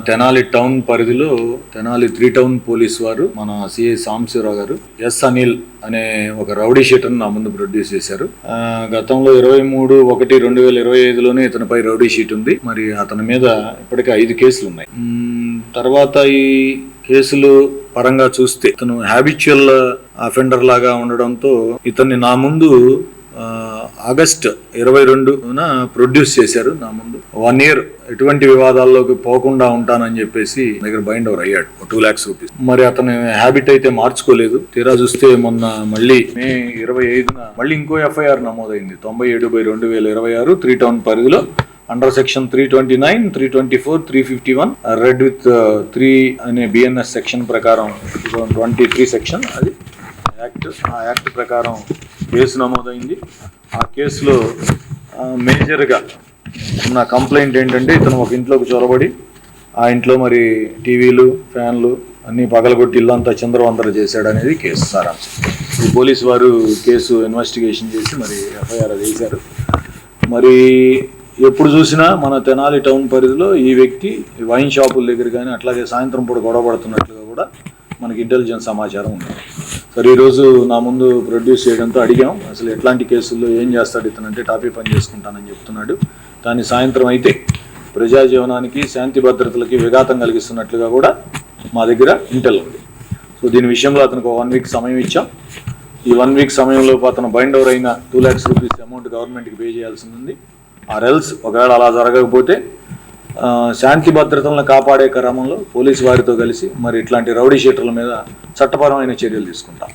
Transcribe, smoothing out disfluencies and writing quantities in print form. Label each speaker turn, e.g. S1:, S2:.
S1: Tenali town పరిధిలో Tenali 3 town police వారు మన సిఐ సాంబశివరావు గారు ఎస్ అనిల్ అనే ఒక రౌడీ షీటర్ నా ముందు ప్రొడ్యూస్ చేశారు. గతంలో 23/1/2025లోనే ఇతనిపై రౌడీ షీట్ ఉంది. మరి అతని మీద ఇప్పటికే 5 కేసులు ఉన్నాయి. తర్వాత ఈ కేసులు పరంగా చూస్తే ఇతను హ్యాబిచువల్ అఫెండర్ లాగా ఉండడంతో ఇతన్ని నా ముందు ఆగస్ట్ 22న ప్రొడ్యూస్ చేశారు. నా ముందు 1 year ఎటువంటి వివాదాల్లోకి పోకుండా ఉంటానని చెప్పేసి దగ్గర బైండ్ ఓవర్ అయ్యాడు 2 lakhs రూపీస్. మరి అతని హ్యాబిట్ అయితే మార్చుకోలేదు. తీరా చూస్తే మొన్న మళ్ళీ మే 25న మళ్ళీ ఇంకో ఎఫ్ఐఆర్ నమోదైంది 97/2026 3 టౌన్ పరిధిలో అండర్ సెక్షన్ 329, 324, 351 రెడ్ విత్ 3 అనే బిఎన్ఎస్ సెక్షన్ ప్రకారం 23 సెక్షన్ అది ఆ యాక్ట్ ప్రకారం కేసు నమోదైంది. ఆ కేసులో మేజర్గా ఉన్న కంప్లైంట్ ఏంటంటే ఇతను ఒక ఇంట్లోకి చొరబడి ఆ ఇంట్లో మరి టీవీలు, ఫ్యాన్లు అన్నీ పగలగొట్టి ఇల్లంతా చిందరవందర చేశాడు అనేది కేసు సారాంశం. ఈ పోలీసు వారు కేసు ఇన్వెస్టిగేషన్ చేసి మరి ఎఫ్ఐఆర్ వేశారు. మరి ఎప్పుడు చూసినా మన తెనాలి టౌన్ పరిధిలో ఈ వ్యక్తి వైన్ షాపుల దగ్గర కానీ అట్లాగే సాయంత్రం పూట గొడవ పడుతున్నట్లుగా కూడా మనకి ఇంటెలిజెన్స్ సమాచారం ఉంది. సరే ఈరోజు నా ముందు ప్రొడ్యూస్ చేయడంతో అడిగాం అసలు ఎట్లాంటి కేసుల్లో ఏం చేస్తాడు ఇతనంటే టాపీ పని చేసుకుంటానని చెప్తున్నాడు. కానీ సాయంత్రం అయితే ప్రజా జీవనానికి శాంతి భద్రతలకి విఘాతం కలిగిస్తున్నట్లుగా కూడా మా దగ్గర ఇంటెల్ ఉంది. సో దీని విషయంలో అతనికి 1 week సమయం ఇచ్చాం. ఈ 1 week సమయంలో అతను బైండ్ ఓవర్ అయిన 2 lakhs రూపీస్ అమౌంట్ గవర్నమెంట్కి పే చేయాల్సి ఉంది. ఆర్ఎల్స్ ఒకవేళ అలా జరగకపోతే శాంతి భద్రతలను కాపాడే క్రమంలో పోలీసు వారితో కలిసి మరి ఇట్లాంటి రౌడీ షీటర్ల మీద చట్టపరమైన చర్యలు తీసుకుంటాం.